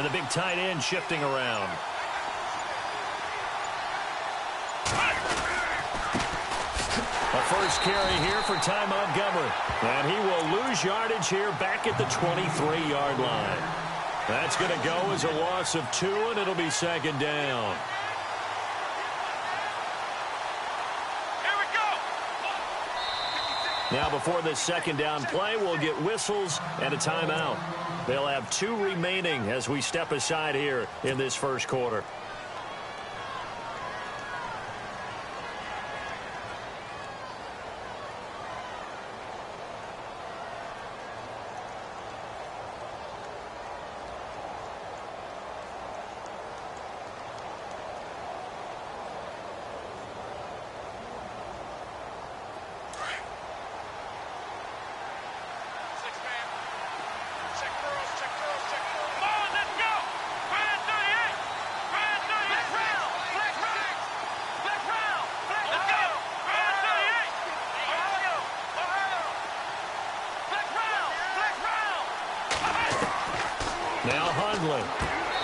And the big tight end shifting around. A first carry here for Ty Montgomery. And he will lose yardage here back at the 23-yard line. That's going to go as a loss of 2, and it'll be second down. Now, before this second down play, we'll get whistles and a timeout. They'll have 2 remaining as we step aside here in this first quarter.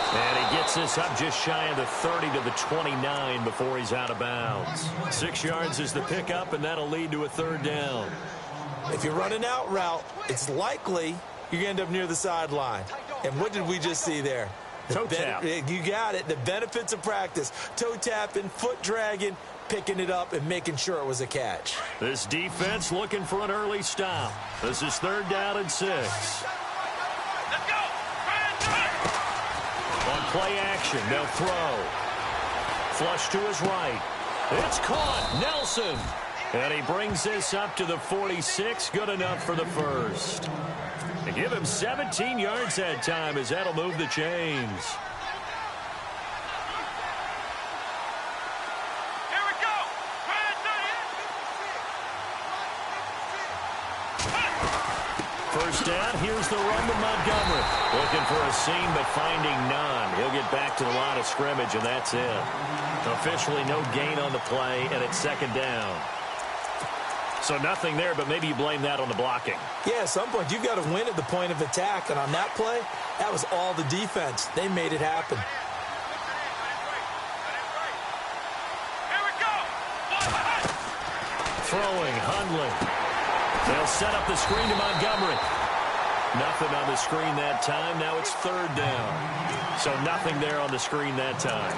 And he gets this up just shy of the 30 to the 29 before he's out of bounds. 6 yards is the pickup, and that'll lead to a third down. If you're running out route, it's likely you're going to end up near the sideline. And what did we just see there? Toe tap. You got it. The benefits of practice. Toe tapping, foot dragging, picking it up, and making sure it was a catch. This defense looking for an early stop. This is third down and 6. On play action, they'll throw. Flush to his right. It's caught. Nelson. And he brings this up to the 46. Good enough for the first. They give him 17 yards that time as that'll move the chains. First down, here's the run to Montgomery. Looking for a seam, but finding none. He'll get back to the line of scrimmage, and that's it. Officially no gain on the play, and it's second down. So nothing there, but maybe you blame that on the blocking. Yeah, at some point, you've got to win at the point of attack, and on that play, that was all the defense. They made it happen. Throwing, Hundley. They'll set up the screen to Montgomery. Nothing on the screen that time. Now it's third down. So nothing there on the screen that time.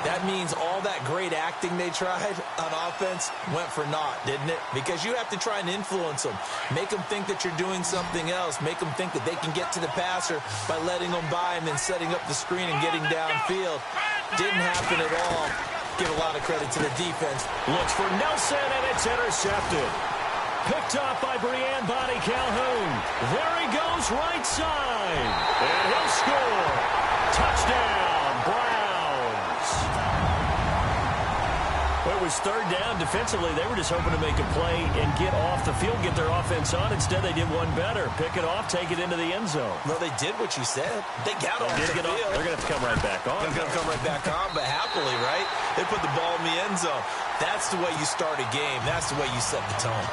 That means all that great acting they tried on offense went for naught, didn't it? Because you have to try and influence them. Make them think that you're doing something else. Make them think that they can get to the passer by letting them by and then setting up the screen and getting downfield. Didn't happen at all. Give a lot of credit to the defense. Looks for Nelson, and it's intercepted. Picked off by Brian Bonnie Calhoun. There he goes, right side. And he'll score. Touchdown, Browns. Well, it was third down. Defensively, they were just hoping to make a play and get off the field, get their offense on. Instead, they did one better. Pick it off, take it into the end zone. Well, they did what you said. They got off the field. They're going to have to come right back on. They're going to come right back on, but happily, right? They put the ball in the end zone. That's the way you start a game. That's the way you set the tone.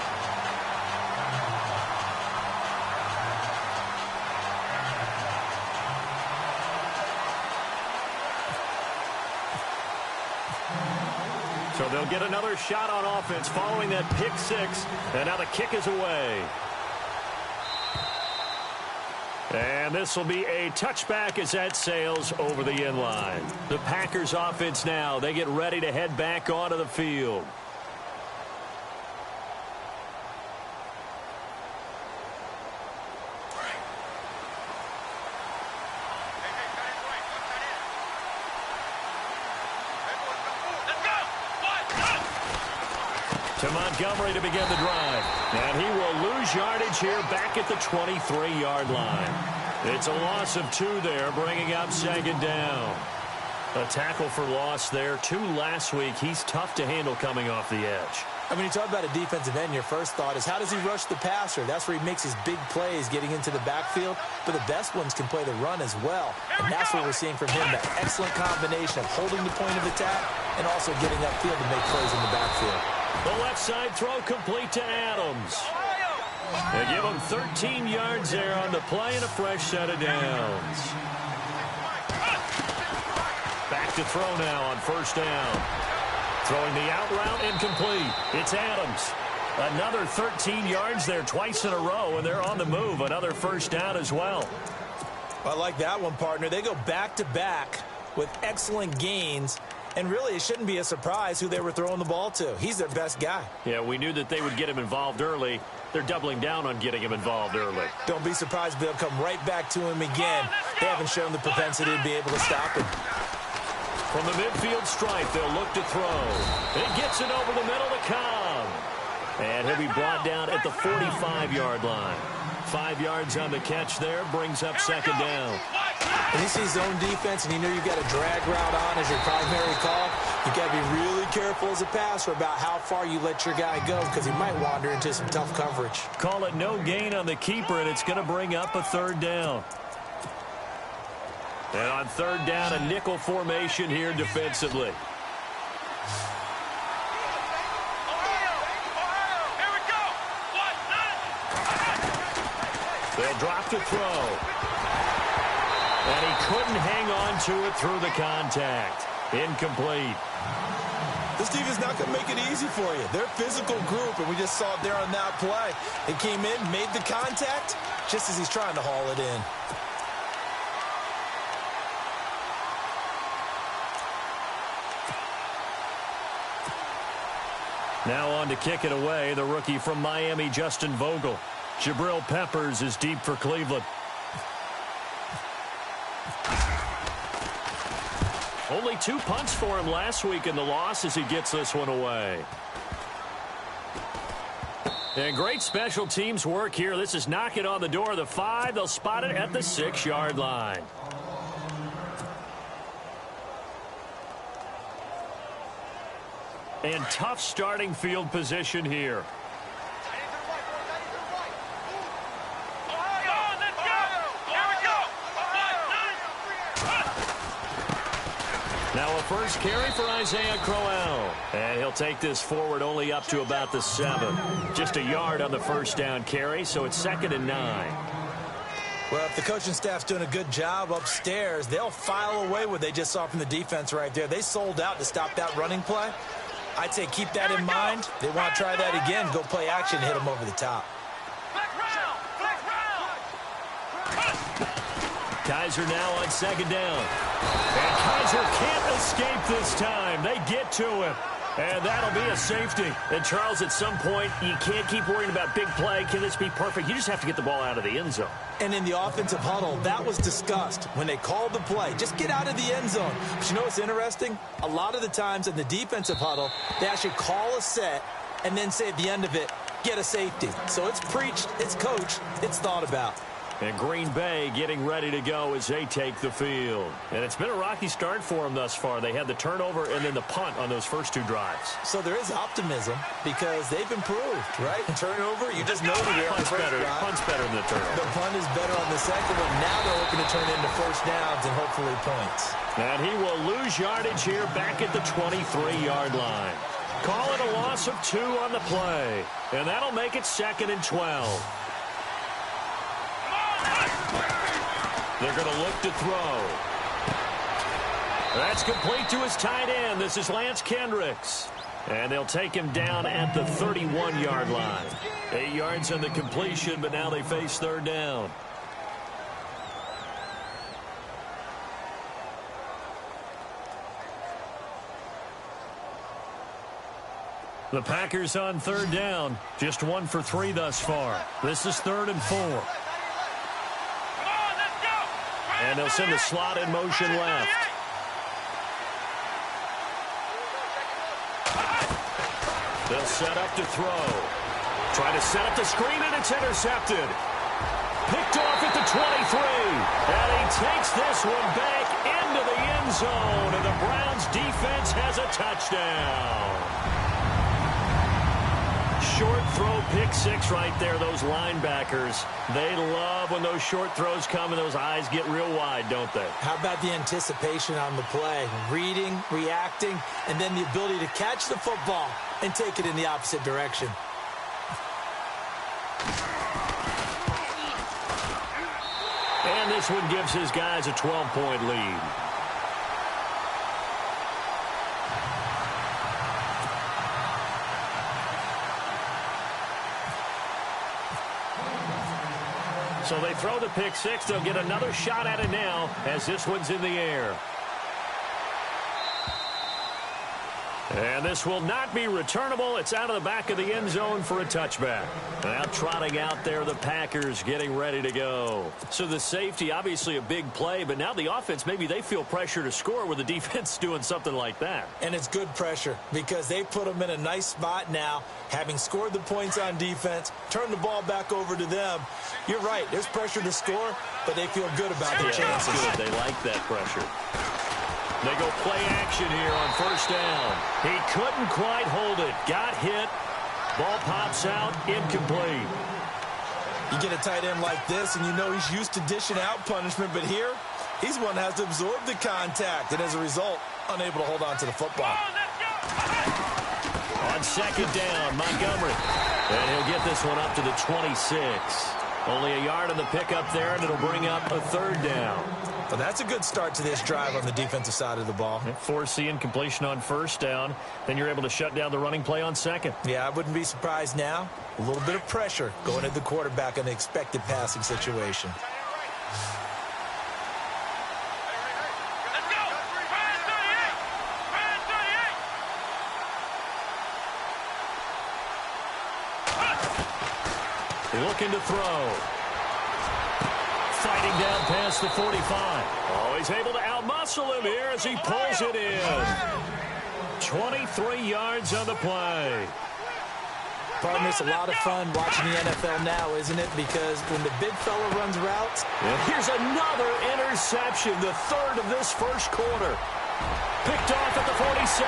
So they'll get another shot on offense following that pick 6. And now the kick is away. And this will be a touchback as that sails over the end line. The Packers offense now, they get ready to head back onto the field. To Montgomery to begin the drive. And he will lose yardage here back at the 23-yard line. It's a loss of 2 there, bringing up second down. A tackle for loss there. 2 last week. He's tough to handle coming off the edge. I mean, you talk about a defensive end, your first thought is how does he rush the passer? That's where he makes his big plays getting into the backfield. But the best ones can play the run as well. And that's what we're seeing from him, that excellent combination of holding the point of attack and also getting upfield to make plays in the backfield. The left side throw complete to Adams. They give him 13 yards there on the play and a fresh set of downs. back to throw now on first down. Throwing the out route incomplete. It's Adams. Another 13 yards there twice in a row, and they're on the move. Another first down as well. I like that one, partner. They go back-to-back with excellent gains, and really it shouldn't be a surprise who they were throwing the ball to. He's their best guy. Yeah, we knew that they would get him involved early. They're doubling down on getting him involved early. Don't be surprised if they'll come right back to him again. They haven't shown the propensity to be able to stop him. From the midfield stripe, they'll look to throw. It gets it over the middle to Cobb. And he'll be brought down at the 45-yard line. 5 yards on the catch there, brings up second down. When you see zone defense and you know you've got a drag route on as your primary call, you've got to be really careful as a passer about how far you let your guy go because he might wander into some tough coverage. Call it no gain on the keeper, and it's going to bring up a third down. And on third down, a nickel formation here defensively. They'll drop to throw. And he couldn't hang on to it through the contact. Incomplete. This defense is not going to make it easy for you. They're a physical group, and we just saw it there on that play. He came in, made the contact, just as he's trying to haul it in. Now on to kick it away, the rookie from Miami, Justin Vogel. Jabril Peppers is deep for Cleveland. Only 2 punts for him last week in the loss as he gets this one away. And great special teams work here. This is knocking on the door of the 5. They'll spot it at the 6-yard line. And tough starting field position here. Now a first carry for Isaiah Crowell. And he'll take this forward only up to about the 7. Just a yard on the first down carry, so it's 2nd and 9. Well, if the coaching staff's doing a good job upstairs, they'll file away what they just saw from the defense right there. They sold out to stop that running play. I'd say keep that in mind. They want to try that again, go play action, hit them over the top. Kaiser now on 2nd down. And Kaiser can't escape this time. They get to him. And that'll be a safety. And, Charles, at some point, you can't keep worrying about big play. Can this be perfect? You just have to get the ball out of the end zone. And in the offensive huddle, that was discussed when they called the play. Just get out of the end zone. But you know what's interesting? A lot of the times in the defensive huddle, they actually call a set and then say at the end of it, get a safety. So it's preached, it's coached, it's thought about. And Green Bay getting ready to go as they take the field. And it's been a rocky start for them thus far. They had the turnover and then the punt on those first 2 drives. So there is optimism because they've improved, right? Turnover, you just know that Punt's better than the turnover. The punt is better on the second one. Now they're hoping to turn into first downs and hopefully points. And he will lose yardage here back at the 23-yard line. Call it a loss of 2 on the play. And that'll make it 2nd and 12. They're going to look to throw. That's complete to his tight end. This is Lance Kendricks. And they'll take him down at the 31-yard line. 8 yards on the completion, but now they face 3rd down. The Packers on 3rd down. Just 1 for 3 thus far. This is 3rd and 4. And they'll send the slot in motion left. They'll set up to throw. Try to set up the screen, and it's intercepted. Picked off at the 23. And he takes this one back into the end zone. And the Browns defense has a touchdown. Short throw, pick 6 right there. Those linebackers, they love when those short throws come and those eyes get real wide, don't they? How about the anticipation on the play? Reading, reacting, and then the ability to catch the football and take it in the opposite direction. And this one gives his guys a 12-point lead. So they throw the pick six. They'll get another shot at it now as this one's in the air. And this will not be returnable. It's out of the back of the end zone for a touchback. Now trotting out there, the Packers getting ready to go. So the safety, obviously a big play, but now the offense, maybe they feel pressure to score with the defense doing something like that. And it's good pressure because they put them in a nice spot now, having scored the points on defense, turn the ball back over to them. You're right, there's pressure to score, but they feel good about their chances. Good. They like that pressure. They go play action here on first down. He couldn't quite hold it. Got hit. Ball pops out. Incomplete. You get a tight end like this, and you know he's used to dishing out punishment, but here, he's one that has to absorb the contact, and as a result, unable to hold on to the football. On second down, Montgomery. And he'll get this one up to the 26. Only a yard on the pickup there, and it'll bring up a third down. Well, that's a good start to this drive on the defensive side of the ball. Force the incompletion on first down. Then you're able to shut down the running play on second. Yeah, I wouldn't be surprised now. A little bit of pressure going at the quarterback in the expected passing situation. Looking to throw. Fighting down past the 45. Oh, he's able to outmuscle him here as he pulls it in. 23 yards on the play. Partner, it's a lot of fun watching the NFL now, isn't it? Because when the big fella runs routes. Here's another interception, the third of this first quarter. Picked off at the 47.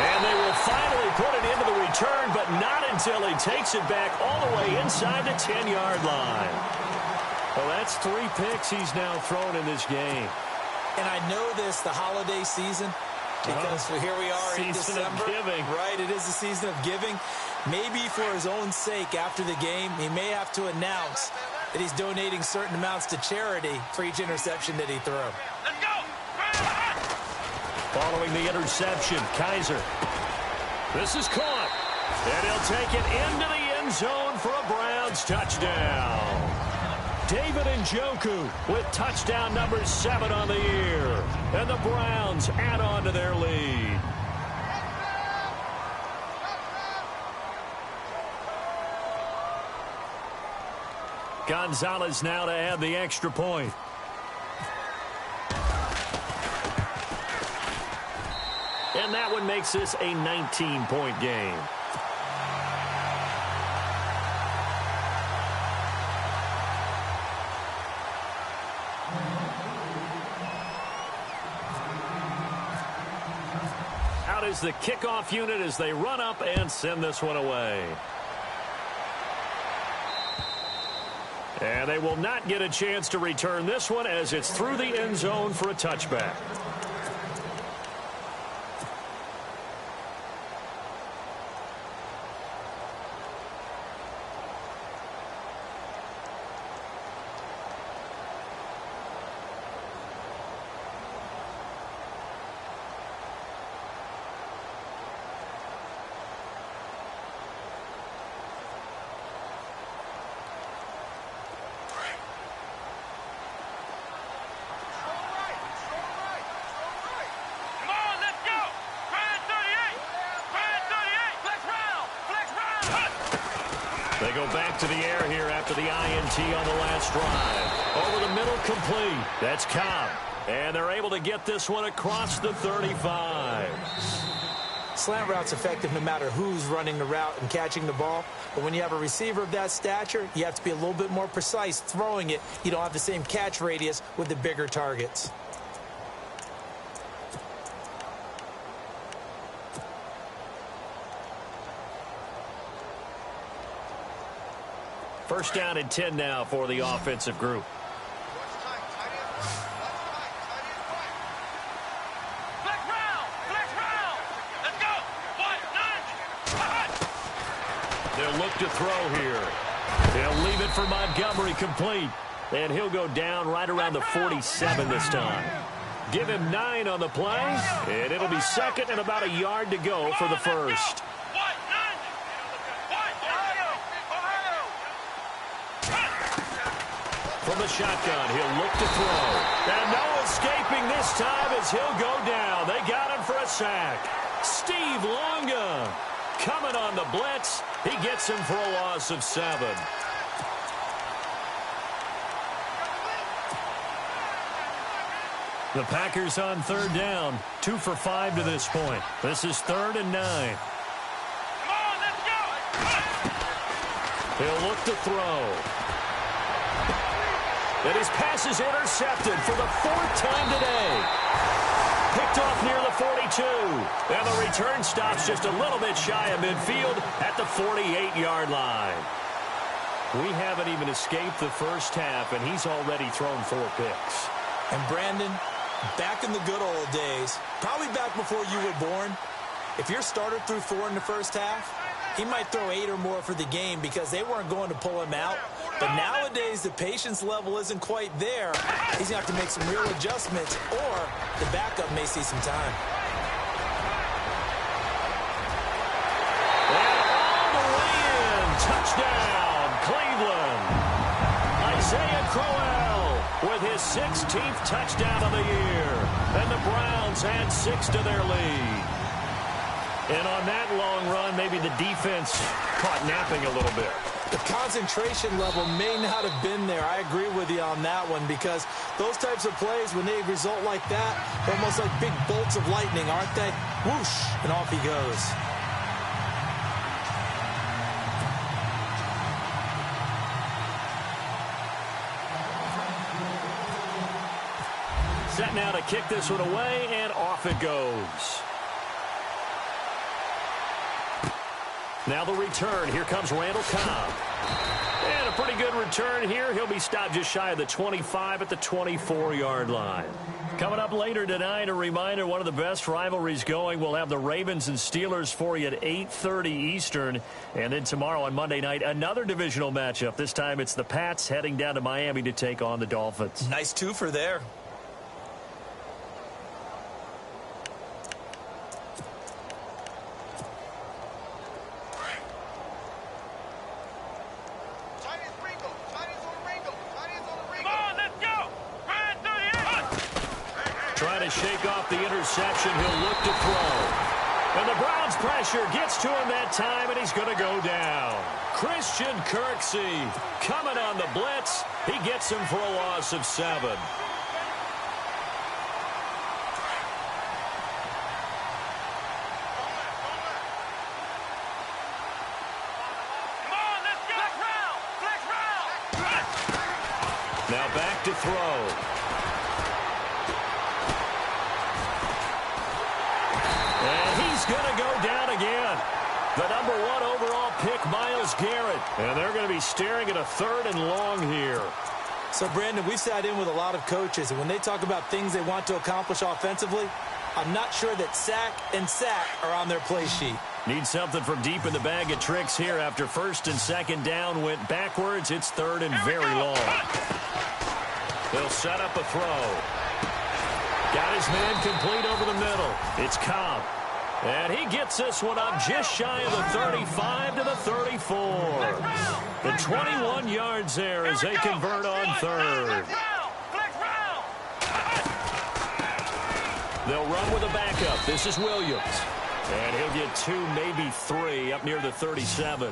And they will finally put it into the return, but not until he takes it back all the way inside the 10-yard line. Well, that's 3 picks he's now thrown in this game. And I know this, the holiday season, because here we are in December. Season of giving. Right, it is the season of giving. Maybe for his own sake after the game, he may have to announce that he's donating certain amounts to charity for each interception that he threw. Let's go! Following the interception, Kaiser. This is caught. And he'll take it into the end zone for a Browns touchdown. David Njoku with touchdown number 7 on the year. And the Browns add on to their lead. Gonzalez now to add the extra point. And that one makes this a 19-point game. Out is the kickoff unit as they run up and send this one away. And they will not get a chance to return this one as it's through the end zone for a touchback. They go back to the air here after the INT on the last drive. Over the middle, complete. That's Cobb. And they're able to get this one across the 35. Slant route's effective no matter who's running the route and catching the ball. But when you have a receiver of that stature, you have to be a little bit more precise throwing it. You don't have the same catch radius with the bigger targets. First down and 10 now for the offensive group. They'll look to throw here. They'll leave it for Montgomery, complete. And he'll go down right around the 47 this time. Give him 9 on the play, and it'll be second and about a yard to go for the first. from the shotgun. He'll look to throw. And no escaping this time as he'll go down. They got him for a sack. Steve Longa coming on the blitz. He gets him for a loss of 7. The Packers on third down. 2 for 5 to this point. This is 3rd and 9. Come on, let's go! He'll look to throw. And his pass is intercepted for the 4th time today. Picked off near the 42. And the return stops just a little bit shy of midfield at the 48-yard line. We haven't even escaped the first half, and he's already thrown 4 picks. And Brandon, back in the good old days, probably back before you were born, if your starter threw 4 in the first half, he might throw 8 or more for the game because they weren't going to pull him out. But nowadays, the patience level isn't quite there. He's going to have to make some real adjustments, or the backup may see some time. And all the way in. Touchdown, Cleveland. Isaiah Crowell with his 16th touchdown of the year. And the Browns add 6 to their lead. And on that long run, maybe the defense caught napping a little bit. The concentration level may not have been there. I agree with you on that one because those types of plays, when they result like that, they're almost like big bolts of lightning, aren't they? Whoosh, and off he goes. Set now to kick this one away, and off it goes. Now the return. Here comes Randall Cobb. And a pretty good return here. He'll be stopped just shy of the 25 at the 24-yard line. Coming up later tonight, a reminder, one of the best rivalries going. We'll have the Ravens and Steelers for you at 8:30 Eastern. And then tomorrow on Monday night, another divisional matchup. This time it's the Pats heading down to Miami to take on the Dolphins. Nice twofer there. Trying to shake off the interception. He'll look to throw. And the Browns pressure gets to him that time, and he's going to go down. Christian Kirksey coming on the blitz. He gets him for a loss of 7. Now back to throw. And he's going to go down again. The number 1 overall pick, Myles Garrett. And they're going to be staring at a 3rd and long here. So, Brandon, we've sat in with a lot of coaches, and when they talk about things they want to accomplish offensively, I'm not sure that sack and sack are on their play sheet. Need something from deep in the bag of tricks here after 1st and 2nd down went backwards. It's 3rd and very long. They'll set up a throw. Got his man complete over the middle. It's Cobb. And he gets this one up just shy of the 35 to the 34. The 21 yards there as they convert on 3rd. They'll run with a backup. This is Williams. And he'll get 2, maybe 3 up near the 37.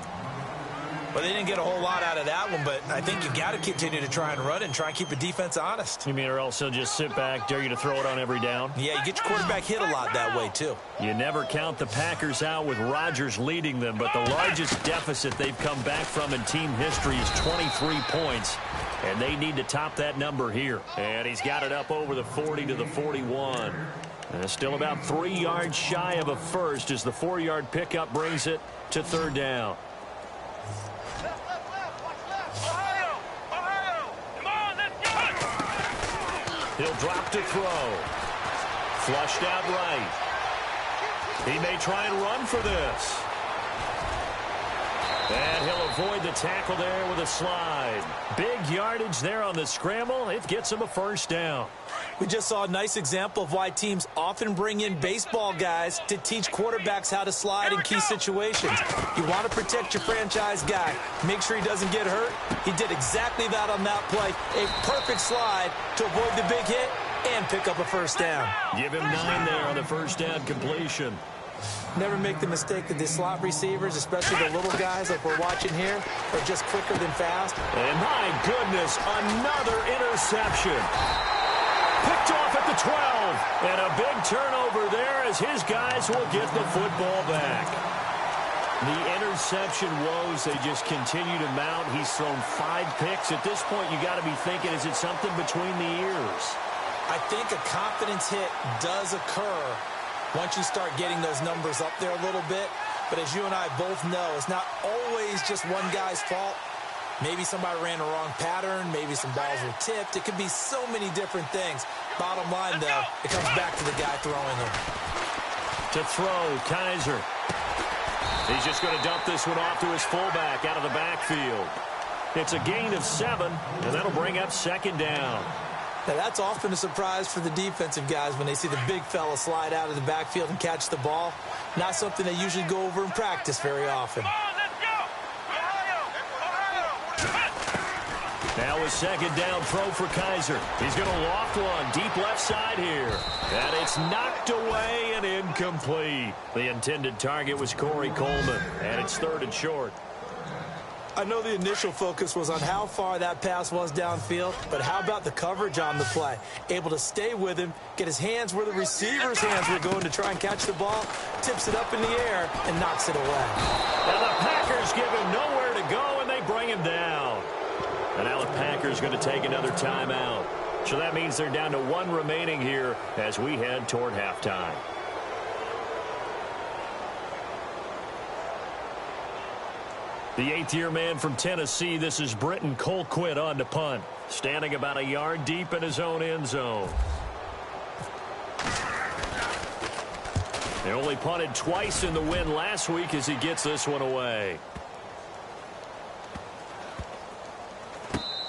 Well, they didn't get a whole lot out of that one, but I think you got to continue to try and run and try and keep the defense honest. You mean, or else he'll just sit back, dare you to throw it on every down? Yeah, you get your quarterback hit a lot that way, too. You never count the Packers out with Rodgers leading them, but the largest deficit they've come back from in team history is 23 points, and they need to top that number here. And he's got it up over the 40 to the 41. And still about 3 yards shy of a first as the 4-yard pickup brings it to 3rd down. He'll drop to throw. Flushed out right. He may try and run for this. And he'll avoid the tackle there with a slide. Big yardage there on the scramble. It gets him a first down. We just saw a nice example of why teams often bring in baseball guys to teach quarterbacks how to slide in key situations. You want to protect your franchise guy. Make sure he doesn't get hurt. He did exactly that on that play. A perfect slide to avoid the big hit and pick up a first down. Give him 9 there on the first down completion. Never make the mistake that the slot receivers, especially the little guys like we're watching here, are just quicker than fast. And my goodness, another interception. Picked off at the 12. And a big turnover there as his guys will get the football back. The interception woes, they just continue to mount. He's thrown 5 picks. At this point, you got to be thinking, is it something between the ears? I think a confidence hit does occur once you start getting those numbers up there a little bit. But as you and I both know, it's not always just one guy's fault. Maybe somebody ran a wrong pattern. Maybe some balls were tipped. It could be so many different things. Bottom line, though, it comes back to the guy throwing them. To throw, Kaiser. He's just going to dump this one off to his fullback out of the backfield. It's a gain of 7, and that'll bring up second down. Now, that's often a surprise for the defensive guys when they see the big fella slide out of the backfield and catch the ball. Not something they usually go over in practice very often. Now a second down throw for Kaiser. He's going to loft one deep left side here. And it's knocked away and incomplete. The intended target was Corey Coleman, and it's 3rd and short. I know the initial focus was on how far that pass was downfield, but how about the coverage on the play? Able to stay with him, get his hands where the receiver's hands were going to try and catch the ball, tips it up in the air, and knocks it away. And the Packers give him nowhere to go, and they bring him down. And now the Packers going to take another timeout. So that means they're down to 1 remaining here as we head toward halftime. The 8th-year man from Tennessee, this is Britton Colquitt on to punt. Standing about a yard deep in his own end zone. They only punted twice in the win last week as he gets this one away.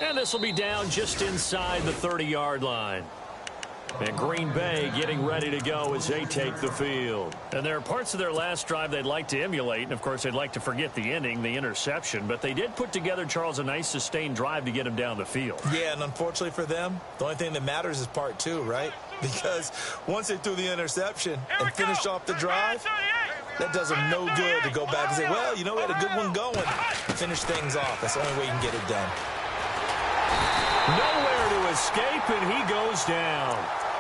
And this will be down just inside the 30-yard line. And Green Bay getting ready to go as they take the field. And there are parts of their last drive they'd like to emulate. And, of course, they'd like to forget the ending, the interception. But they did put together, Charles, a nice sustained drive to get him down the field. Yeah, and unfortunately for them, the only thing that matters is part 2, right? Because once they threw the interception and finished off the drive, that does them no good to go back and say, well, you know, we had a good one going. Finish things off. That's the only way you can get it done. Nowhere to escape, and he goes down.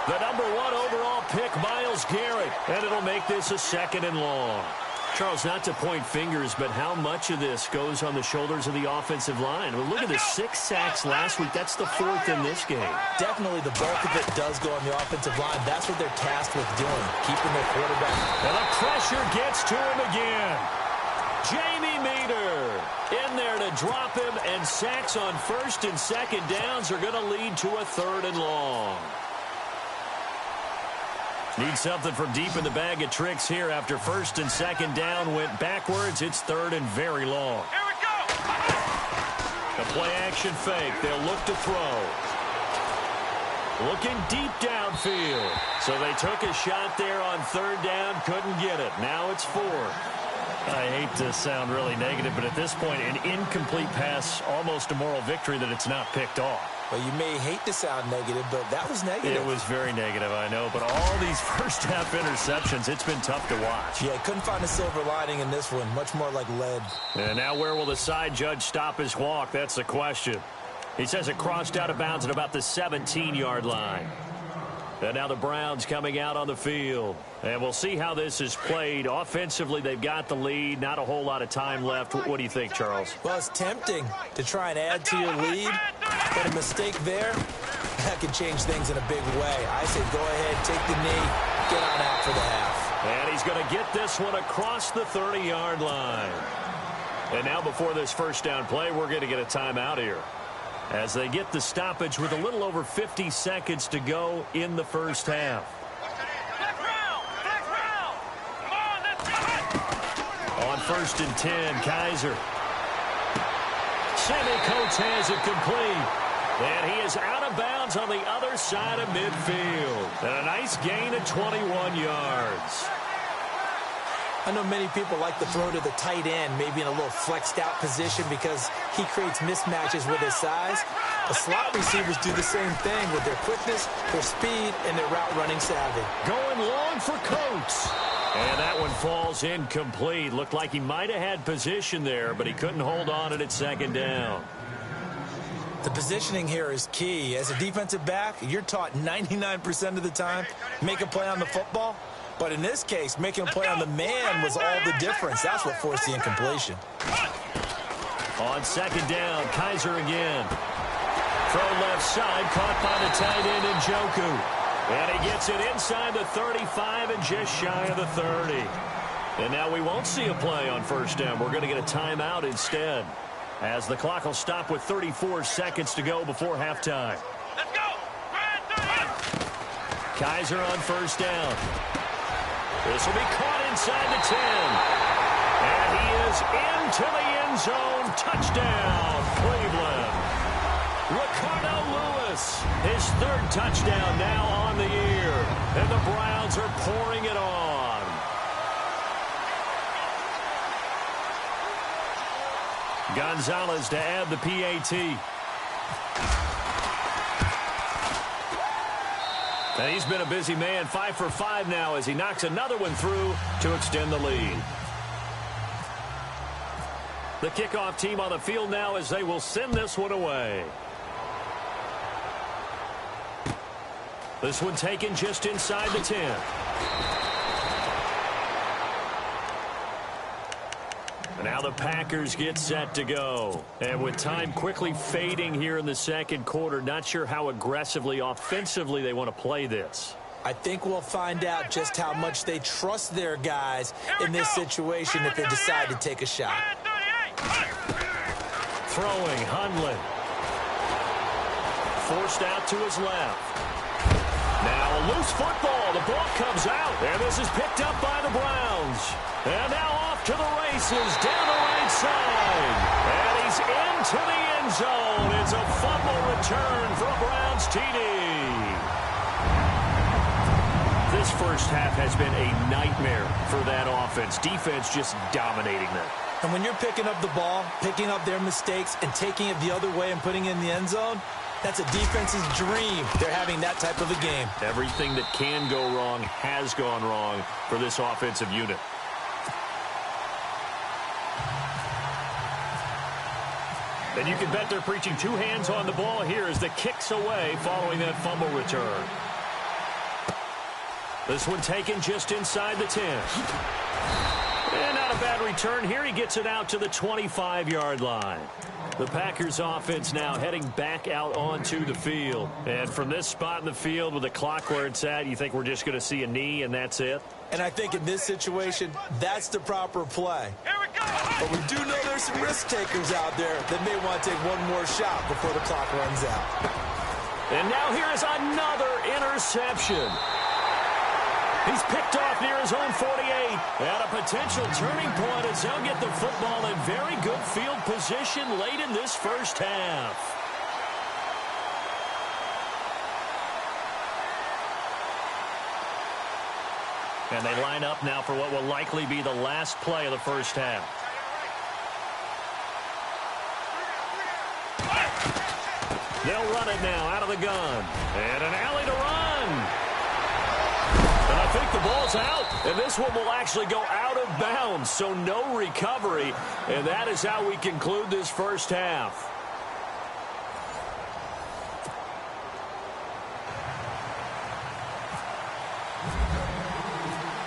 The number 1 overall pick, Myles Garrett, and it'll make this a 2nd and long. Charles, not to point fingers, but how much of this goes on the shoulders of the offensive line? Well, look at the 6 sacks last week. That's the 4th in this game. Definitely the bulk of it does go on the offensive line. That's what they're tasked with doing, keeping their quarterback. And the pressure gets to him again. Jamie Meter in there to drop him, and sacks on 1st and 2nd downs are going to lead to a 3rd and long. Need something from deep in the bag of tricks here after 1st and 2nd down went backwards. It's 3rd and very long. Here we go. The play action fake. They'll look to throw. Looking deep downfield. So they took a shot there on 3rd down. Couldn't get it. Now it's 4th. I hate to sound really negative, but at this point, an incomplete pass, almost a moral victory that it's not picked off. Well, you may hate to sound negative, but that was negative. It was very negative, I know. But all these first-half interceptions, it's been tough to watch. Yeah, couldn't find a silver lining in this one. Much more like lead. And now where will the side judge stop his walk? That's the question. He says it crossed out of bounds at about the 17-yard line. And now the Browns coming out on the field. And we'll see how this is played. Offensively, they've got the lead. Not a whole lot of time left. What do you think, Charles? Well, it's tempting to try and add to your lead. But a mistake there, that could change things in a big way. I say go ahead, take the knee, get on out for the half. And he's going to get this one across the 30-yard line. And now before this first down play, we're going to get a timeout here, as they get the stoppage with a little over 50 seconds to go in the first half. On 1st and 10, Kaiser. Coates has it complete. And he is out of bounds on the other side of midfield. And a nice gain of 21 yards. I know many people like to throw to the tight end, maybe in a little flexed out position because he creates mismatches with his size. The slot receivers do the same thing with their quickness, their speed, and their route running savvy. Going long for Coates. And that one falls incomplete. Looked like he might have had position there, but he couldn't hold on at second down. The positioning here is key. As a defensive back, you're taught 99% of the time, make a play on the football. But in this case, making a play on the man was all the difference. That's what forced the incompletion. On second down, Kaiser again. Throw left side, caught by the tight end Njoku. And he gets it inside the 35 and just shy of the 30. And now we won't see a play on first down. We're going to get a timeout instead, as the clock will stop with 34 seconds to go before halftime. Let's go. Kaiser on first down. This will be caught inside the 10. And he is into the end zone. Touchdown, Cleveland. Ricardo Lewis, his third touchdown now on the year. And the Browns are pouring it on. Gonzalez to add the PAT. And he's been a busy man, 5 for 5 now as he knocks another one through to extend the lead. The kickoff team on the field now as they will send this one away. This one taken just inside the 10. And now the Packers get set to go. And with time quickly fading here in the second quarter, not sure how aggressively, offensively they want to play this. I think we'll find out just how much they trust their guys in this situation if they decide to take a shot. Throwing, Hundley. Forced out to his left. Now a loose football. The ball comes out. And this is picked up by the Browns. And now off to the races down the right side. And he's into the end zone. It's a fumble return for a Browns TD. This first half has been a nightmare for that offense. Defense just dominating them. And when you're picking up the ball, picking up their mistakes, and taking it the other way and putting it in the end zone, that's a defense's dream. They're having that type of a game. Everything that can go wrong has gone wrong for this offensive unit. And you can bet they're preaching two hands on the ball here as the kick's away following that fumble return. This one taken just inside the 10. And not a bad return here. He gets it out to the 25-yard line. The Packers offense now heading back out onto the field. And from this spot in the field with the clock where it's at, you think we're just going to see a knee and that's it? And I think in this situation, that's the proper play. Here we go. But we do know there's some risk takers out there that may want to take one more shot before the clock runs out. And now here is another interception. He's picked off near his own 48. At a potential turning point as they'll get the football in very good field position late in this first half. And they line up now for what will likely be the last play of the first half. They'll run it now out of the gun. And an alley to run. And I think the ball's out. And this one will actually go out of bounds, so no recovery. And that is how we conclude this first half.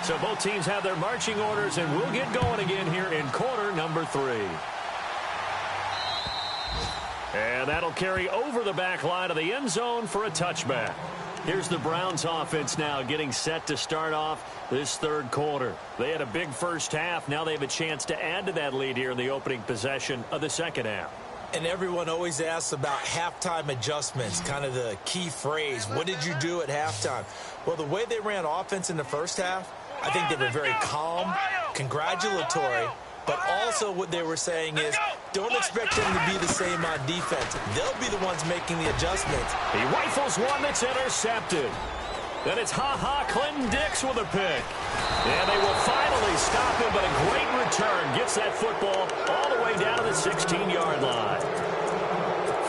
So both teams have their marching orders, and we'll get going again here in quarter number 3. And that'll carry over the back line of the end zone for a touchback. Here's the Browns offense now getting set to start off this third quarter. They had a big first half. Now they have a chance to add to that lead here in the opening possession of the second half. And everyone always asks about halftime adjustments, kind of the key phrase. What did you do at halftime? Well, the way they ran offense in the first half, I think they were very calm, congratulatory, but also what they were saying is Don't expect them to be the same on defense. They'll be the ones making the adjustments. He rifles one that's intercepted. Then it's Clinton Dix with a pick. And they will finally stop him, but a great return gets that football all the way down to the 16-yard line.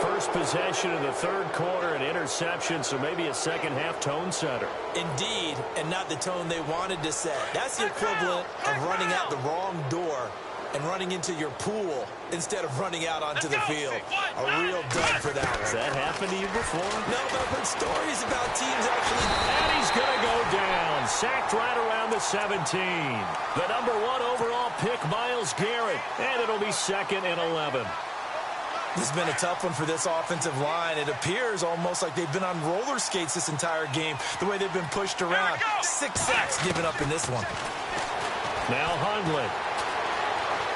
First possession of the third quarter, an interception, so maybe a second-half tone setter. Indeed, and not the tone they wanted to set. That's the equivalent of running out the wrong door and running into your pool instead of running out onto the field. A real dud for that one. Has that happened to you before? No, but I've heard stories about teams actually. And he's going to go down. Sacked right around the 17. The number 1 overall pick, Myles Garrett. And it'll be 2nd and 11. This has been a tough one for this offensive line. It appears almost like they've been on roller skates this entire game, the way they've been pushed around. 6 sacks given up in this one. Now Hundley.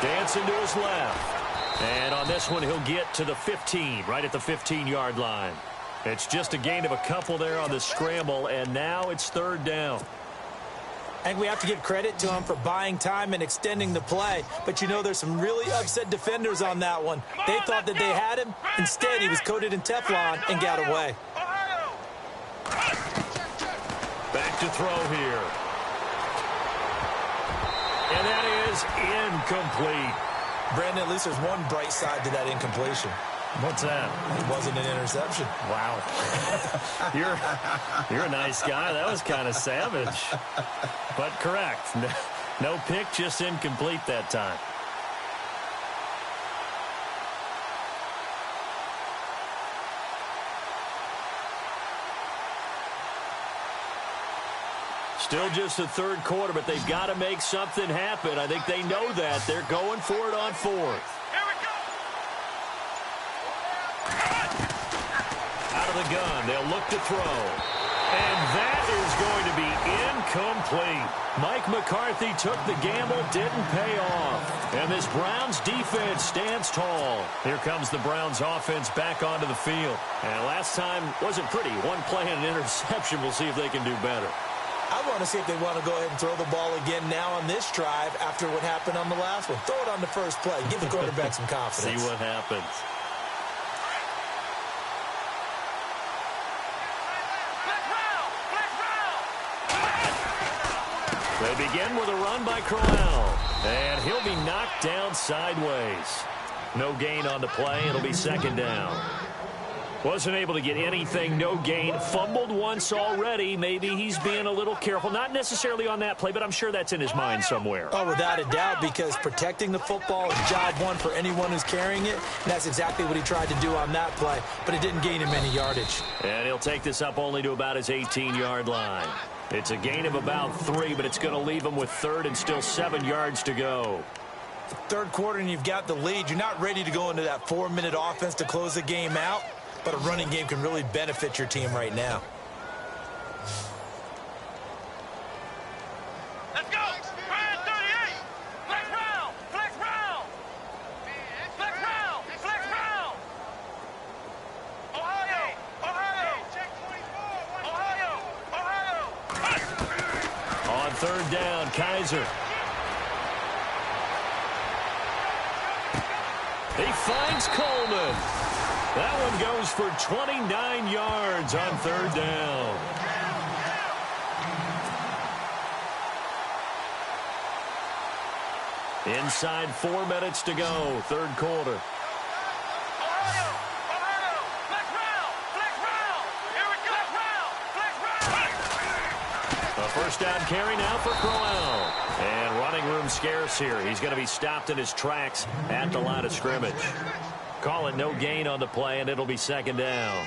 Dancing to his left. And on this one, he'll get to the 15, right at the 15-yard line. It's just a gain of a couple there on the scramble, and now it's 3rd down. I think we have to give credit to him for buying time and extending the play. But, you know, there's some really upset defenders on that one. They thought that they had him. Instead, he was coated in Teflon and got away. Back to throw here. And that is incomplete. Brandon, at least there's one bright side to that incompletion. What's that? It wasn't an interception. Wow. You're a nice guy. That was kind of savage. But correct. No pick, just incomplete that time. Still just the third quarter, but they've got to make something happen. I think they know that. They're going for it on 4th. Out of the gun, they'll look to throw. And that is going to be incomplete. Mike McCarthy took the gamble, didn't pay off. And this Browns defense stands tall. Here comes the Browns offense back onto the field. And last time wasn't pretty. One play and an interception. We'll see if they can do better. I want to see if they want to go ahead and throw the ball again now on this drive after what happened on the last one. Throw it on the first play. Give the quarterback some confidence. See what happens. They begin with a run by Crowell. And he'll be knocked down sideways. No gain on the play. It'll be 2nd down. Wasn't able to get anything, no gain. Fumbled once already. Maybe he's being a little careful. Not necessarily on that play, but I'm sure that's in his mind somewhere. Oh, without a doubt, because protecting the football is job one for anyone who's carrying it. And that's exactly what he tried to do on that play, but it didn't gain him any yardage. And he'll take this up only to about his 18-yard line. It's a gain of about 3, but it's going to leave him with 3rd and still 7 yards to go. Third quarter and you've got the lead. You're not ready to go into that 4-minute offense to close the game out. But a running game can really benefit your team right now. Let's go! 38! Flex round! Flex round! Flex round! Flex round! Ohio! Ohio! Check 24! Ohio! Ohio! On 3rd down, Kaiser. He finds Coleman. That one goes for 29 yards on 3rd down. Inside 4 minutes to go, 3rd quarter. A first down carry now for Crowell. And running room scarce here. He's going to be stopped in his tracks at the line of scrimmage. Call it no gain on the play, and it'll be 2nd down.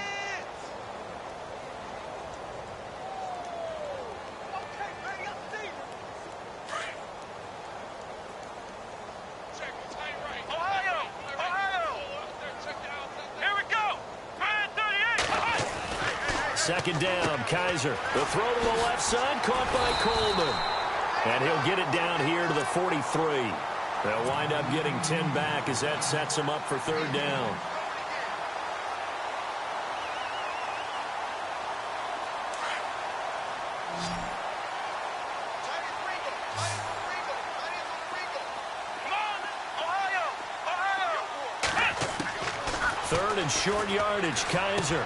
Ohio! Ohio! Here we go! 38! 2nd down, Kaiser. The throw to the left side, caught by Coleman. And he'll get it down here to the 43. They'll wind up getting 10 back as that sets them up for 3rd down. Ohio! Ohio! third and short yardage. Kaiser.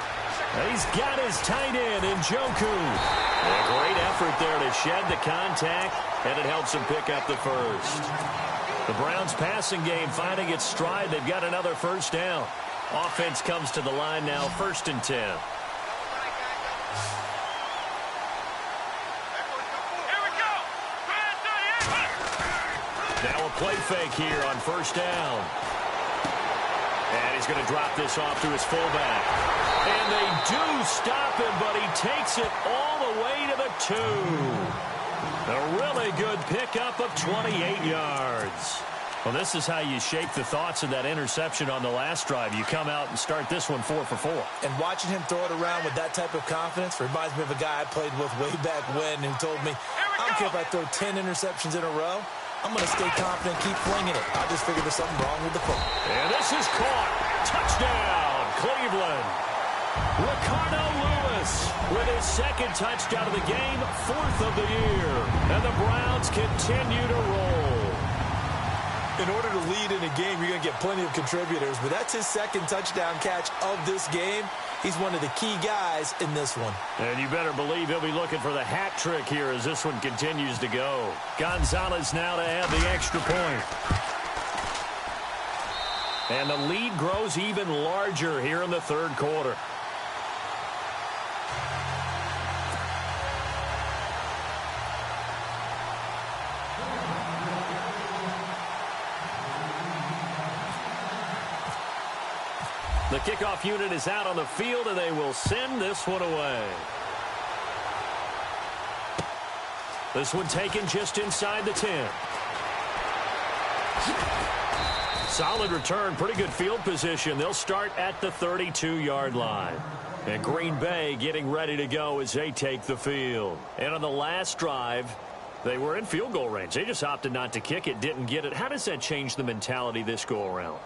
He's got his tight end in Njoku. A great effort there to shed the contact, and it helps him pick up the first. The Browns passing game finding its stride. They've got another first down. Offense comes to the line now, 1st and 10. Now a play fake here on 1st down. And he's going to drop this off to his fullback. And they do stop him, but he takes it all the way to the 2. A really good pickup of 28 yards. Well, this is how you shape the thoughts of that interception on the last drive. You come out and start this one 4 for 4. And watching him throw it around with that type of confidence reminds me of a guy I played with way back when who told me, I don't care if I throw 10 interceptions in a row. I'm going to stay confident, keep flinging it. I just figured there's something wrong with the quote. And this is caught. Touchdown, Cleveland. Ricardo Lewis with his 2nd touchdown of the game, 4th of the year. And the Browns continue to roll. In order to lead in a game, you're going to get plenty of contributors, but that's his 2nd touchdown catch of this game. He's one of the key guys in this one. And you better believe he'll be looking for the hat trick here as this one continues to go. Gonzalez now to add the extra point. And the lead grows even larger here in the 3rd quarter. The kickoff unit is out on the field, and they will send this one away. This one taken just inside the 10. Solid return, pretty good field position. They'll start at the 32-yard line. And Green Bay getting ready to go as they take the field. And on the last drive, they were in field goal range. They just opted not to kick it, didn't get it. How does that change the mentality this go-around?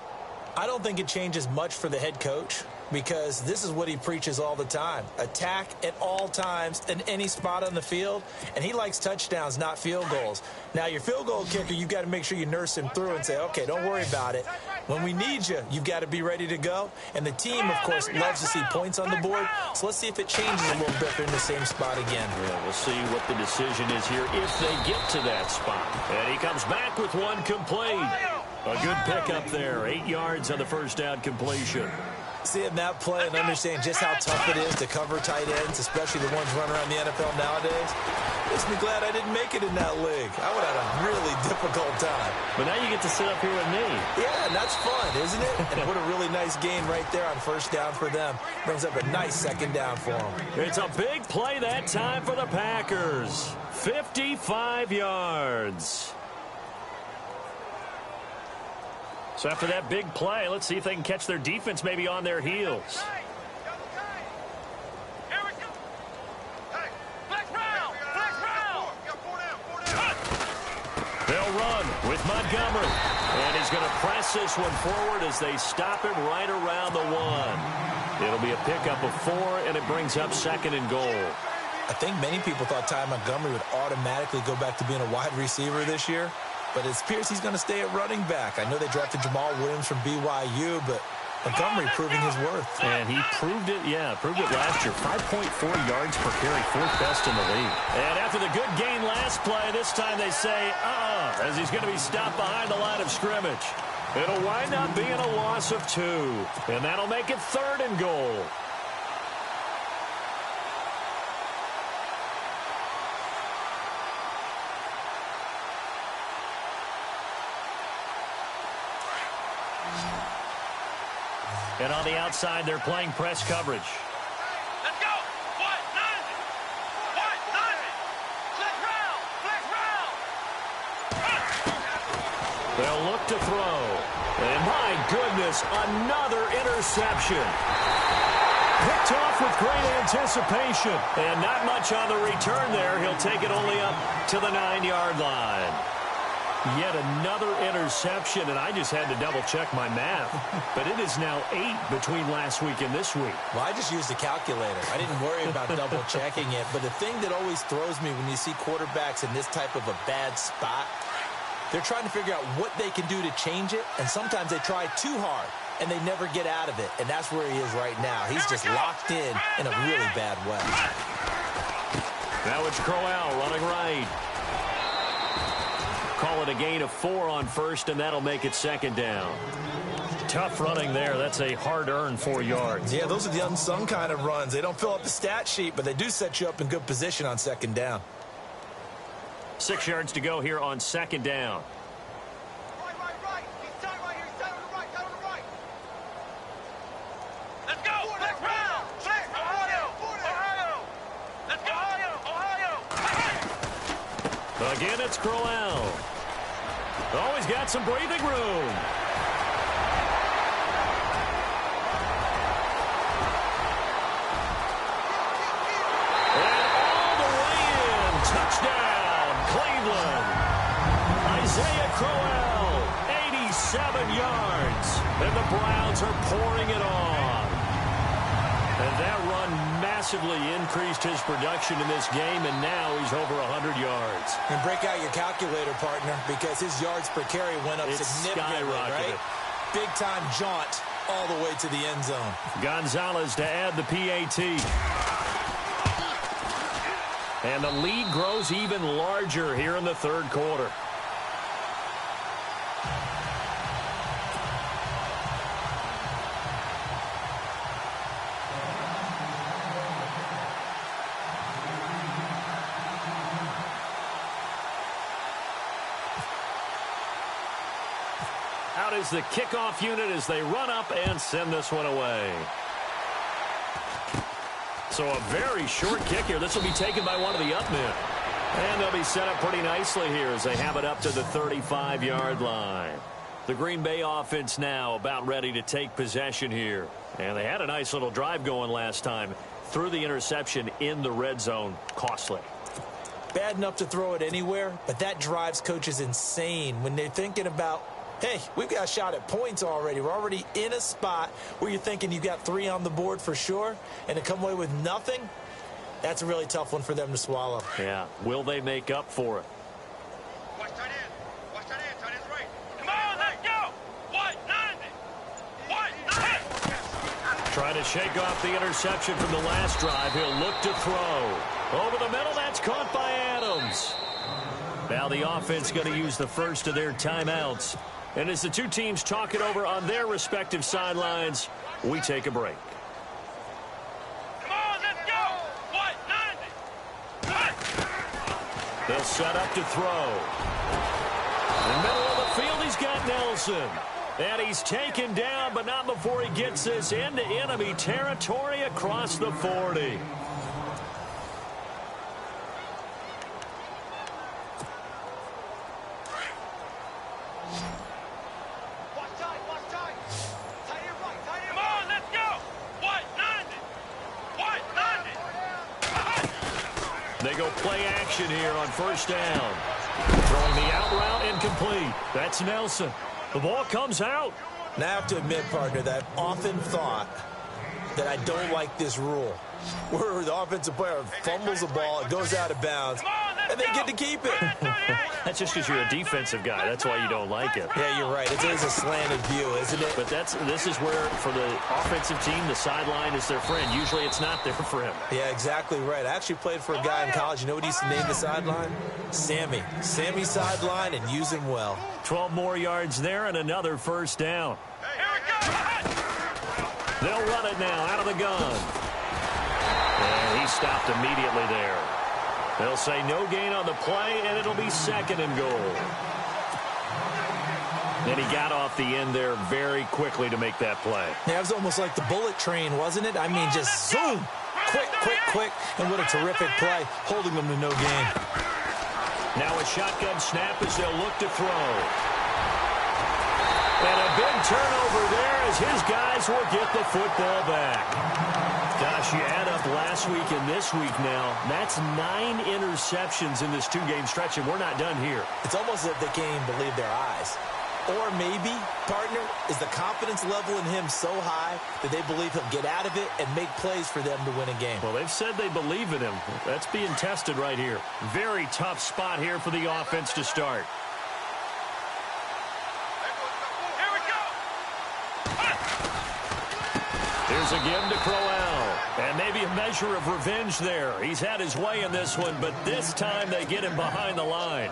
I don't think it changes much for the head coach because this is what he preaches all the time. Attack at all times in any spot on the field, and he likes touchdowns, not field goals. Now, your field goal kicker, you've got to make sure you nurse him through and say, okay, don't worry about it. When we need you, you've got to be ready to go. And the team, of course, loves to see points on the board, so let's see if it changes a little bit. They're in the same spot again. Yeah, we'll see what the decision is here if they get to that spot. And he comes back with one complete. A good pickup there. 8 yards on the first down completion. Seeing that play and understand just how tough it is to cover tight ends, especially the ones running around the NFL nowadays, makes me glad I didn't make it in that league. I would have had a really difficult time. But now you get to sit up here with me. Yeah, and that's fun, isn't it? And what a really nice gain right there on first down for them. Brings up a nice 2nd down for them. It's a big play that time for the Packers. 55 yards. So after that big play, let's see if they can catch their defense maybe on their heels. They'll run with Montgomery. And he's going to press this one forward as they stop him right around the 1. It'll be a pickup of 4, and it brings up 2nd and goal. I think many people thought Ty Montgomery would automatically go back to being a wide receiver this year. But it appears he's going to stay at running back. I know they drafted Jamal Williams from BYU, but Montgomery proving his worth. And he proved it, proved it last year. 5.4 yards per carry, 4th best in the league. And after the good gain last play, this time they say, as he's going to be stopped behind the line of scrimmage. It'll wind up being a loss of 2. And that'll make it 3rd and goal. And on the outside, they're playing press coverage. Let's go. What? None. What? None. Flex round. Flex round. They'll look to throw. And my goodness, another interception. Picked off with great anticipation. And not much on the return there. He'll take it only up to the 9-yard line. Yet another interception, and I just had to double-check my math. But it is now 8 between last week and this week. Well, I just used a calculator. I didn't worry about double-checking it. But the thing that always throws me when you see quarterbacks in this type of a bad spot, they're trying to figure out what they can do to change it, and sometimes they try too hard. and they never get out of it. And that's where he is right now. He's just locked in a really bad way. Now it's Crowell running right. Call it a gain of 4 on first, and that'll make it second down. Tough running there. That's a hard-earned 4 yards. Yeah, those are the unsung kind of runs. They don't fill up the stat sheet, but they do set you up in good position on second down. 6 yards to go here on second down. Right. He's tight right here. He's tight on the right. Tight on the right. Let's go. Flex round. Flex. Ohio. Let's go. Ohio. Again, it's Crowell. Oh, he's got some breathing room. Touchdown, Cleveland. Isaiah Crowell, 87 yards. And the Browns are pouring it on. And that run massively increased his production in this game, and now he's over 100 yards. And break out your calculator, partner, because his yards per carry went up significantly, right? Big-time jaunt all the way to the end zone. Gonzalez to add the PAT. And the lead grows even larger here in the third quarter. Out is the kickoff unit as they run up and send this one away. So a very short kick here. This will be taken by one of the up men. And they'll be set up pretty nicely here as they have it up to the 35-yard line. The Green Bay offense now about ready to take possession here. And they had a nice little drive going last time. Threw the interception in the red zone. Costly. Bad enough to throw it anywhere, but that drives coaches insane when they're thinking about, hey, we've got a shot at points already. We're already in a spot where you're thinking you got 3 on the board for sure, and to come away with nothing, that's a really tough one for them to swallow. Yeah. Will they make up for it? Watch tight end. Watch tight end. Tight end's right. Come on, let's go. What? 90. Trying to shake off the interception from the last drive. He'll look to throw. Over the middle, that's caught by Adams. Now the offense going to use the first of their timeouts. And as the two teams talk it over on their respective sidelines, we take a break. Come on, let's go. What? 90. They'll set up to throw. In the middle of the field, he's got Nelson. And he's taken down, but not before he gets this into enemy territory across the 40. They go play action here on first down. Throwing the out route incomplete. That's Nelson. The ball comes out. Now I have to admit, partner, that I've often thought that I don't like this rule, where the offensive player fumbles the ball, it goes out of bounds, and they get to keep it. That's just because you're a defensive guy. That's why you don't like it. Yeah, you're right. It is a slanted view, isn't it? But this is where, for the offensive team, the sideline is their friend. Usually it's not there for him. Yeah, exactly right. I actually played for a guy in college. You know what he used to name the sideline? Sammy. Sammy sideline, and use him well. 12 more yards there and another first down. They'll run it now out of the gun. And he stopped immediately there. They'll say no gain on the play, and it'll be second and goal. And he got off the end there very quickly to make that play. Yeah, it was almost like the bullet train, wasn't it? I mean, just zoom. Quick. And what a terrific play, holding them to no gain. Now a shotgun snap as they'll look to throw. And a big turnover there as his guys will get the football back. Gosh, you add up last week and this week now, that's 9 interceptions in this 2-game stretch, and we're not done here. It's almost as if they can't even believe their eyes. Or maybe, partner, is the confidence level in him so high that they believe he'll get out of it and make plays for them to win a game. Well, they've said they believe in him. That's being tested right here. Very tough spot here for the offense to start. Here we go. Throws again to Crowell. And maybe a measure of revenge there. He's had his way in this one, but this time they get him behind the line.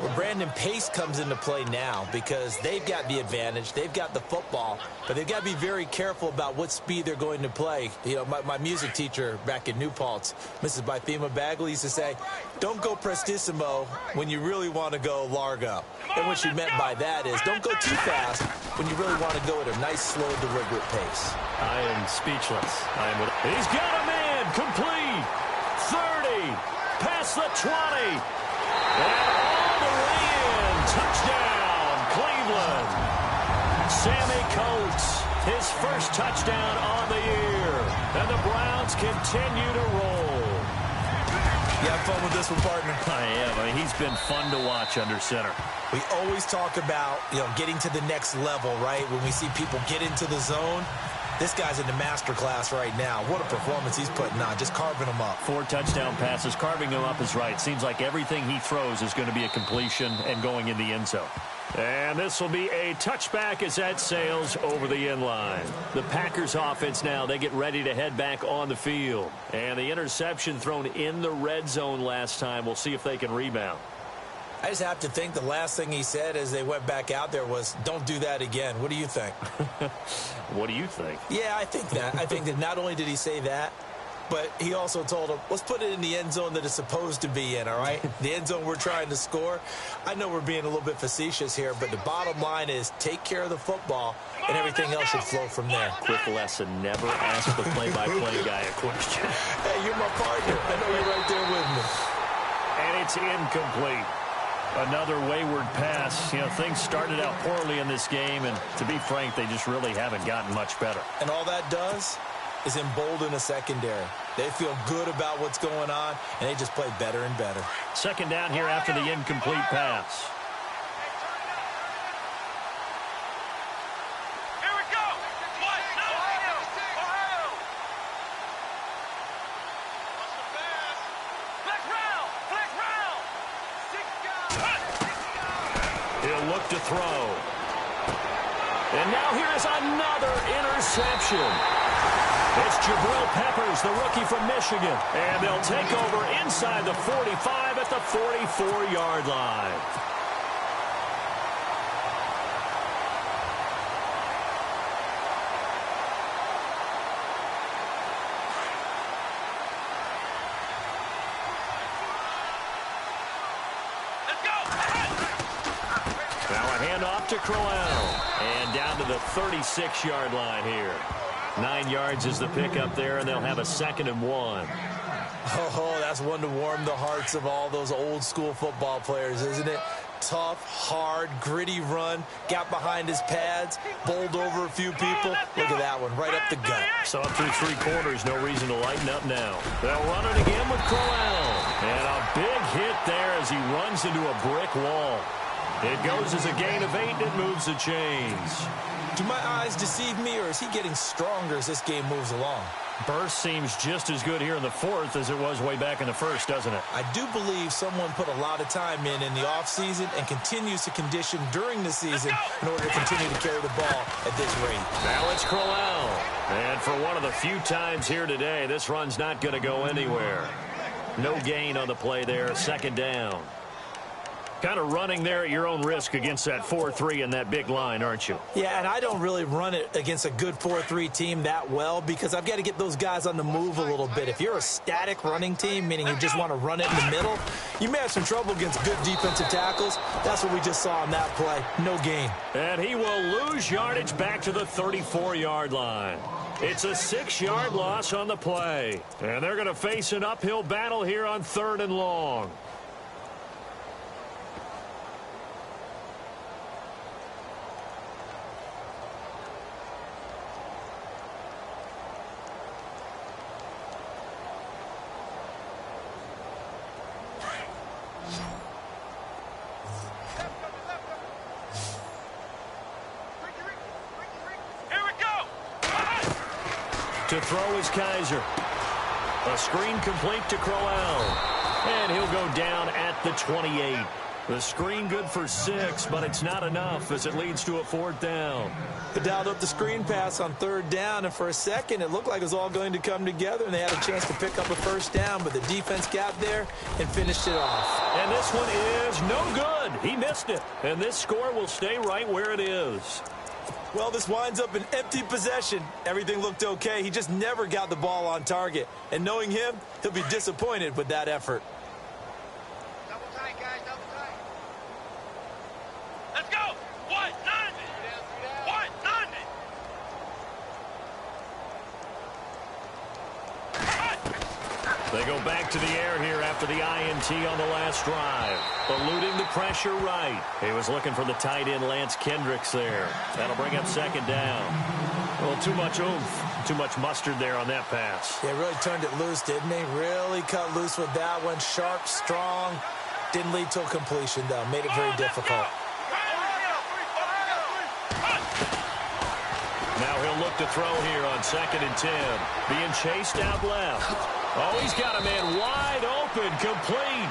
Well, Brandon, pace comes into play now because they've got the advantage. They've got the football, but they've got to be very careful about what speed they're going to play. You know, my music teacher back in New Paltz, Mrs. Bythema Bagley, used to say, don't go prestissimo when you really want to go largo. And what she meant by that is don't go too fast when you really want to go at a nice, slow, deliberate pace. I am speechless. He's got a man complete. 30, past the 20. And all the way in. Touchdown, Cleveland. Sammy Coates, his first touchdown on the year. And the Browns continue to roll. You have fun with this one, partner? I am. I mean, he's been fun to watch under center. We always talk about, getting to the next level, right? When we see people get into the zone, this guy's in the master class right now. What a performance he's putting on, just carving them up. 4 touchdown passes. Carving them up is right. Seems like everything he throws is going to be a completion and going in the end zone. And this will be a touchback as that sails over the end line. The Packers offense now, they get ready to head back on the field. And the interception thrown in the red zone last time. We'll see if they can rebound. I just have to think the last thing he said as they went back out there was, don't do that again. What do you think? What do you think? Yeah, I think that. I think that not only did he say that, but he also told him, let's put it in the end zone that it's supposed to be in, all right? The end zone we're trying to score. I know we're being a little bit facetious here, but the bottom line is take care of the football, and everything else should flow from there. Quick lesson, never ask the play-by-play guy a question. Hey, you're my partner. I know you're right there with me. And it's incomplete. Another wayward pass. Things started out poorly in this game, and to be frank, they just really haven't gotten much better. And all that does is embolden a secondary. They feel good about what's going on, and they just play better and better. Second down here after the incomplete pass. Here we go. Ohio. Flex round. He'll look to throw. And now here is another interception. It's Jabril Peppers, the rookie from Michigan. And they'll take over inside the 45 at the 44-yard line. To Crowell. And down to the 36-yard line here. 9 yards is the pickup there, and they'll have a 2nd and 1. Oh, that's one to warm the hearts of all those old-school football players, isn't it? Tough, hard, gritty run. Got behind his pads, bowled over a few people. Look at that one, right up the gut. So up through 3 quarters, no reason to lighten up now. They'll run it again with Crowell. And a big hit there as he runs into a brick wall. It goes as a gain of 8, and it moves the chains. Do my eyes deceive me, or is he getting stronger as this game moves along? Burst seems just as good here in the 4th as it was way back in the 1st, doesn't it? I do believe someone put a lot of time in the offseason and continues to condition during the season in order to continue to carry the ball at this rate. Now it's Crowell. And for one of the few times here today, this run's not going to go anywhere. No gain on the play there, 2nd down. Kind of running there at your own risk against that 4-3 and that big line, aren't you? Yeah, and I don't really run it against a good 4-3 team that well because I've got to get those guys on the move a little bit. If you're a static running team, meaning you just want to run it in the middle, you may have some trouble against good defensive tackles. That's what we just saw on that play. No gain. And he will lose yardage back to the 34-yard line. It's a 6-yard loss on the play. And they're going to face an uphill battle here on 3rd and long. To throw is Kaiser. A screen complete to Crowell. And he'll go down at the 28. The screen good for 6, but it's not enough as it leads to a 4th down. They dialed up the screen pass on 3rd down, and for a second it looked like it was all going to come together, and they had a chance to pick up a 1st down, but the defense got there and finished it off. And this one is no good. He missed it, and this score will stay right where it is. Well, this winds up an empty possession. Everything looked okay. He just never got the ball on target, and knowing him, he'll be disappointed with that effort. Double tight, guys, double tight. Let's go. What? None. What? None. They go back to the air here after the INT on the last drive. Eluding the pressure right. He was looking for the tight end Lance Kendricks there. That'll bring up 2nd down. Well, too much oomph, too much mustard there on that pass. Yeah, really turned it loose, didn't he? Really cut loose with that one. Sharp, strong. Didn't lead to a completion, though. Made it very difficult. Now he'll look to throw here on 2nd and 10. Being chased out left. Oh, he's got a man wide open, complete.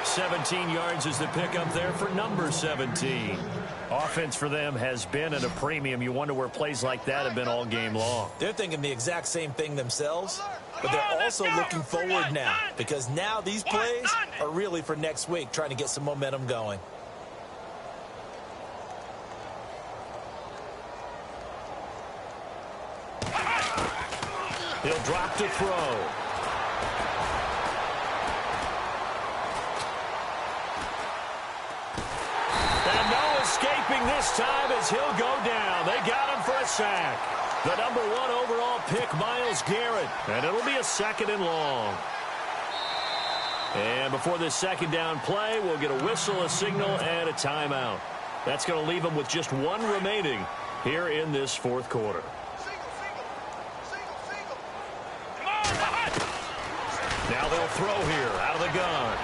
17 yards is the pickup there for number 17. Offense for them has been at a premium. You wonder where plays like that have been all game long. They're thinking the exact same thing themselves, but they're also looking forward now because now these plays are really for next week, trying to get some momentum going. He'll drop to throw. And no escaping this time as he'll go down. They got him for a sack. The number 1 overall pick, Myles Garrett. And it'll be a 2nd and long. And before this 2nd down play, we'll get a whistle, a signal, and a timeout. That's going to leave them with just 1 remaining here in this 4th quarter. Now they'll throw here out of the gun.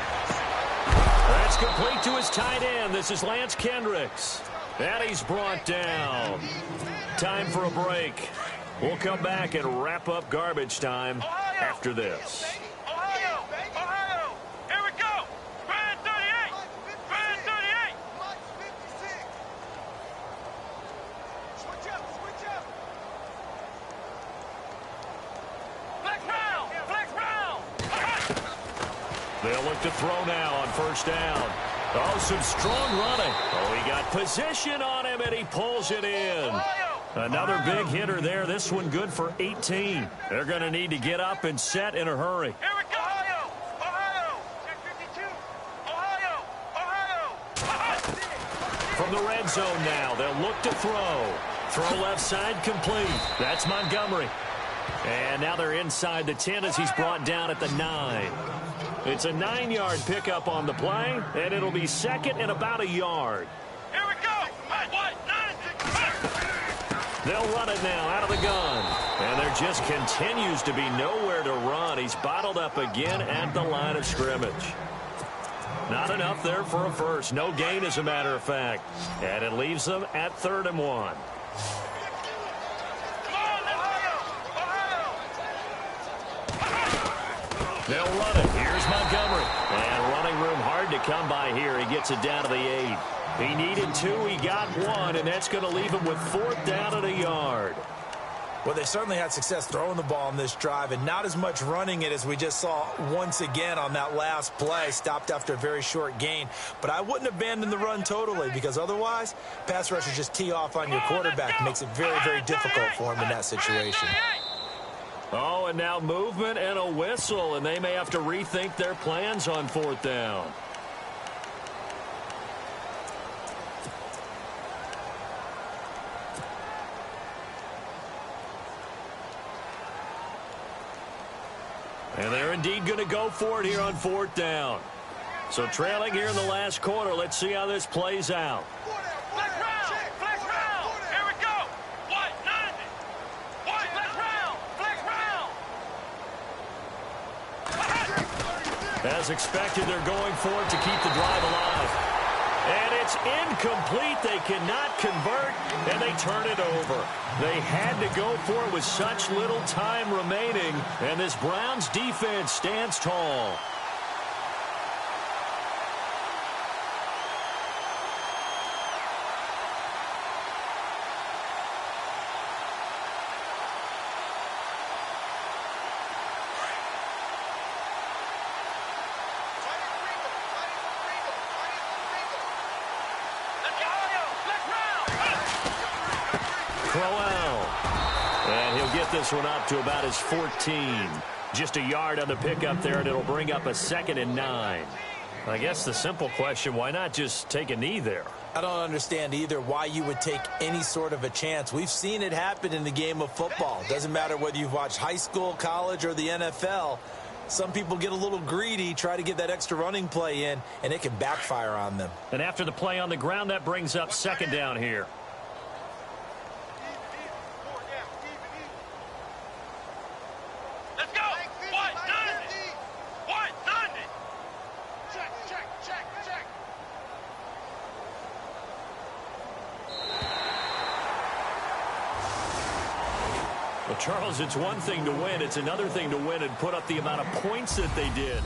That's complete to his tight end. This is Lance Kendricks. And he's brought down. Time for a break. We'll come back and wrap up garbage time after this. Ohio! Ohio! Here we go! Grand 38! Grand 38! Switch up! Switch up! Flex round! Flex round! They'll look to throw now on 1st down. Oh, some strong running. Oh, he got position on him, and he pulls it in. Another big hitter there. This one good for 18. They're going to need to get up and set in a hurry. Here we go! Ohio! Ohio! 1052! Ohio! Ohio! From the red zone now, they'll look to throw. Throw left side complete. That's Montgomery. And now they're inside the 10 as he's brought down at the 9. It's a 9-yard pickup on the play, and it'll be 2nd and about a yard. Here we go! What? They'll run it now out of the gun. And there just continues to be nowhere to run. He's bottled up again at the line of scrimmage. Not enough there for a first. No gain, as a matter of fact. And it leaves them at 3rd and 1. They'll run it. Here's Montgomery. And running room hard to come by here. He gets it down to the 8. He needed 2. He got 1. And that's going to leave him with 4th down and a yard. Well, they certainly had success throwing the ball on this drive and not as much running it as we just saw once again on that last play. Stopped after a very short gain. But I wouldn't abandon the run totally because otherwise, pass rushers just tee off on your quarterback. Makes it very, very difficult for him in that situation. Oh, and now movement and a whistle, and they may have to rethink their plans on 4th down. And they're indeed going to go for it here on 4th down. So trailing here in the last quarter, let's see how this plays out. Flex round! Flex round! Here we go! What? 90! What? Flex round! Flex round! As expected, they're going for it to keep the drive alive. And it's incomplete. They cannot convert, and they turn it over. They had to go for it with such little time remaining, and this Browns defense stands tall. Crowell. And he'll get this one up to about his 14. Just a yard on the pickup there, and it'll bring up a 2nd and 9. I guess the simple question, why not just take a knee there? I don't understand either why you would take any sort of a chance. We've seen it happen in the game of football. Doesn't matter whether you've watched high school, college, or the NFL. Some people get a little greedy, try to get that extra running play in, and it can backfire on them. And after the play on the ground, that brings up 2nd down here. Let's go. What? Done it. What? Done it. Check. Well, Charles, it's one thing to win. It's another thing to win and put up the amount of points that they did.